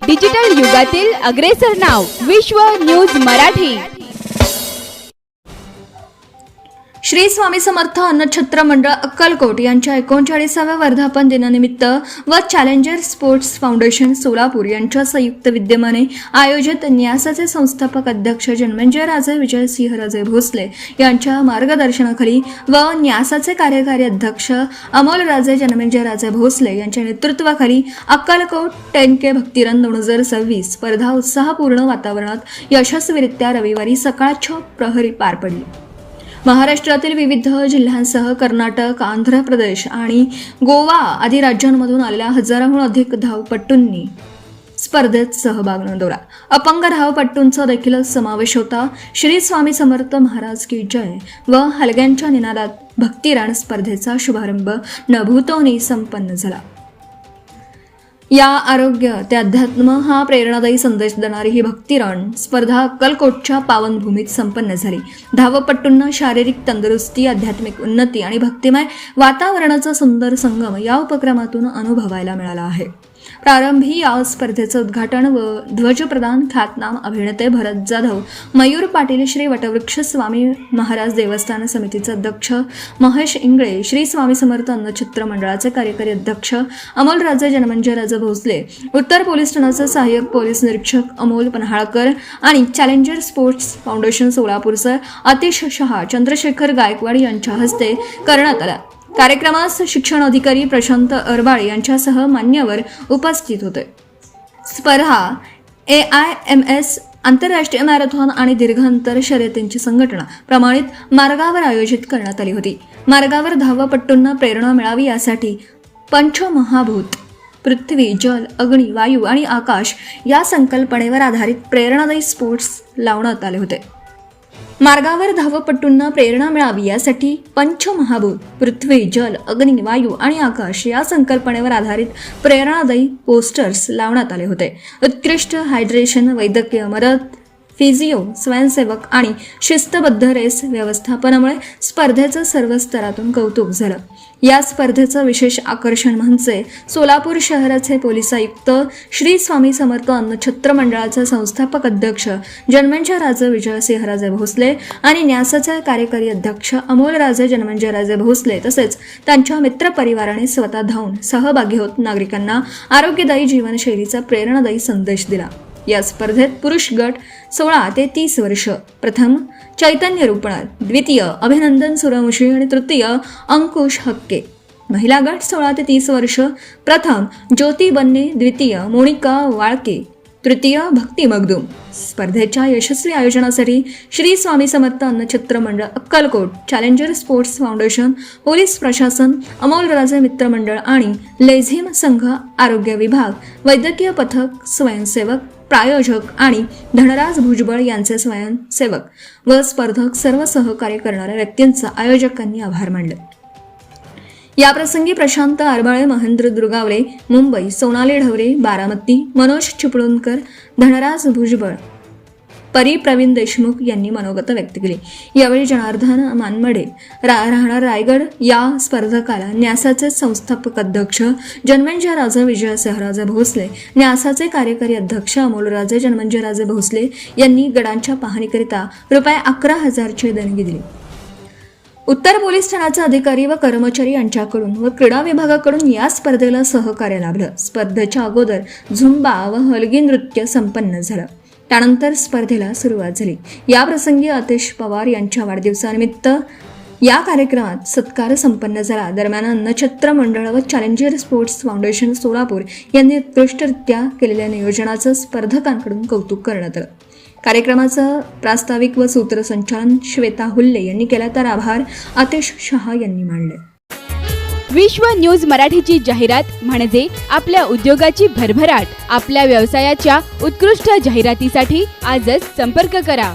Digital युगातील अग्रेसर नाव विश्व न्यूज मराठी। श्री स्वामी समर्थ अन्नछत्र मंडळ अक्कलकोट यांच्या 39व्या वर्धापन दिनानिमित्त व चॅलेंजर स्पोर्ट्स फाउंडेशन सोलापूर यांच्या संयुक्त विद्यमाने आयोजित न्यासाचे संस्थापक अध्यक्ष जन्मेजयराजे विजयसिंहराजे भोसले यांच्या मार्गदर्शनाखाली व न्यासाचे कार्यकारी अध्यक्ष अमोलराजे जन्मेजयराजे भोसले यांच्या नेतृत्वाखाली अक्कलकोट 10K भक्तिरन 2026 स्पर्धा उत्साहपूर्ण वातावरणात यशस्वीरित्या रविवारी सकाळच्या प्रहरी पार पडली। महाराष्ट्रातील विविध जिल्ह्यांसह कर्नाटक, आंध्र प्रदेश आणि गोवा आदी राज्यांमधून आलेल्या हजारांहून अधिक धावपटूंनी स्पर्धेत सहभाग नोंदवला। अपंग धावपटूंचा देखील समावेश होता। श्री स्वामी समर्थ महाराज की जय व हलग्यांच्या निनादात भक्तिरान स्पर्धेचा शुभारंभ नभूतोनी संपन्न झाला। या आरोग्य ते अध्यात्म हा प्रेरणादायी संदेश देणारी ही भक्तिरान स्पर्धा अक्कलकोटच्या पावनभूमीत संपन्न झाली। धावपटूंना शारीरिक तंदुरुस्ती, आध्यात्मिक उन्नती आणि भक्तिमय वातावरणाचा सुंदर संगम या उपक्रमातून अनुभवायला मिळाला आहे। प्रारंभी या स्पर्धेचं उद्घाटन व ध्वजप्रदान ख्यातनाम अभिनेते भरत जाधव, मयूर पाटील, श्री वटवृक्ष स्वामी महाराज देवस्थान समितीचे अध्यक्ष महेश इंगळे, श्री स्वामी समर्थ अन्नछत्र मंडळाचे कार्यकारी अध्यक्ष अमोलराजे जन्मेजयराजे भोसले, उत्तर पोलीस ठाण्याचे सहाय्यक पोलीस निरीक्षक अमोल पन्हाळकर आणि चॅलेंजर स्पोर्ट्स फाउंडेशन सोलापूरचे अतिश शहा, चंद्रशेखर गायकवाड यांच्या हस्ते करण्यात आला। कार्यक्रमास शिक्षण अधिकारी प्रशांत अरबाळे यांच्यासह मान्यवर उपस्थित होते। स्पर्धा AIMS आंतरराष्ट्रीय मॅरेथॉन आणि दीर्घ अंतर शर्यतींची संघटना प्रमाणित मार्गावर आयोजित करण्यात आली होती। मार्गावर धावपटूंना प्रेरणा मिळावी यासाठी पंचमहाभूत पृथ्वी, जल, अग्नी, वायू आणि आकाश या संकल्पनेवर आधारित प्रेरणादायी स्पोर्ट्स लावण्यात आले होते। मार्गावर धावपटूंना प्रेरणा मिळावी यासाठी पंचमहाभूत पृथ्वी, जल, अग्नी, वायू आणि आकाश या संकल्पनेवर आधारित प्रेरणादायी पोस्टर्स लावण्यात आले होते। उत्कृष्ट हायड्रेशन, वैद्यकीय मदत, फिजिओ, स्वयंसेवक आणि शिस्तबद्ध रेस व्यवस्थापनामुळे स्पर्धेचं सर्व स्तरातून कौतुक झालं। या स्पर्धेचं विशेष आकर्षण म्हणजे सोलापूर शहराचे पोलीस आयुक्त, श्री स्वामी समर्थ अन्नछत्र मंडळाचे संस्थापक अध्यक्ष जन्मेजयराजे विजयसिंहराजे भोसले आणि न्यासाचे कार्यकारी अध्यक्ष अमोलराजे जन्मेजयराजे भोसले तसेच त्यांच्या मित्रपरिवाराने स्वतः धावून सहभागी होत नागरिकांना आरोग्यदायी जीवनशैलीचा प्रेरणादायी संदेश दिला। या स्पर्धेत पुरुष गट 16 ते 30 वर्ष, प्रथम चैतन्य रुपणार, द्वितीय अभिनंदन सूर्यवंशी आणि तृतीय अंकुश हक्के। महिला गट 16 ते 30 वर्ष, प्रथम ज्योती बन्ने, द्वितीय मोनिका वाळके, तृतीय भक्ती मगदूम। स्पर्धेच्या यशस्वी आयोजनासाठी श्री स्वामी समर्थ अन्नछत्र मंडळ Akkalkot, challenger sports foundation, police प्रशासन, अमोलराजे मित्र मंडळ आणि लेझिम संघ, आरोग्य विभाग, वैद्यकीय पथक, स्वयंसेवक, प्रायोजक आणि धनराज भुजबळ यांचे स्वयंसेवक व स्पर्धक सर्व सहकार्य करणाऱ्या व्यक्तींचा आयोजकांनी आभार मानले। याप्रसंगी प्रशांत अरबाळे, महेंद्र दुर्गावले, मुंबई, सोनाली ढवरे, बारामती, मनोज चिपळूणकर, धनराज भुजबळ, परी प्रवीण देशमुख यांनी मनोगत व्यक्त केली। यावेळी जनार्दन मानमडे, राहणार रायगड या स्पर्धकाला न्यासाचे संस्थापक अध्यक्ष जन्मेजयराजे विजयसिंहराजे भोसले, न्यासाचे कार्यकारी अध्यक्ष अमोलराजे जन्मेजयराजे भोसले यांनी गडांच्या पाहणीकरिता ₹11,000ची देणगी दिली। उत्तर पोलीस ठाण्याचे अधिकारी व कर्मचारी यांच्याकडून व क्रीडा विभागाकडून या स्पर्धेला सहकार्य लाभलं। स्पर्धेच्या अगोदर झुंबा व हलगी नृत्य संपन्न झालं। त्यानंतर स्पर्धेला सुरुवात झाली। या प्रसंगी अतिश पवार यांच्या वाढदिवसानिमित्त या कार्यक्रमात सत्कार संपन्न झाला। दरम्यान अन्नछत्र मंडळ व चॅलेंजर स्पोर्ट्स फाउंडेशन सोलापूर यांनी उत्कृष्टरित्या केलेल्या नियोजनाचं स्पर्धकांकडून कौतुक करण्यात आलं। कार्यक्रमाचं प्रास्ताविक व सूत्रसंचालन श्वेता हुल्ले यांनी केला तर आभार अतिश शहा यांनी मानले। विश्व न्यूज मराठीची जाहिरात म्हणजे आपल्या उद्योगाची भरभराट। आपल्या व्यवसायाच्या उत्कृष्ट जाहिरातीसाठी आजच संपर्क करा।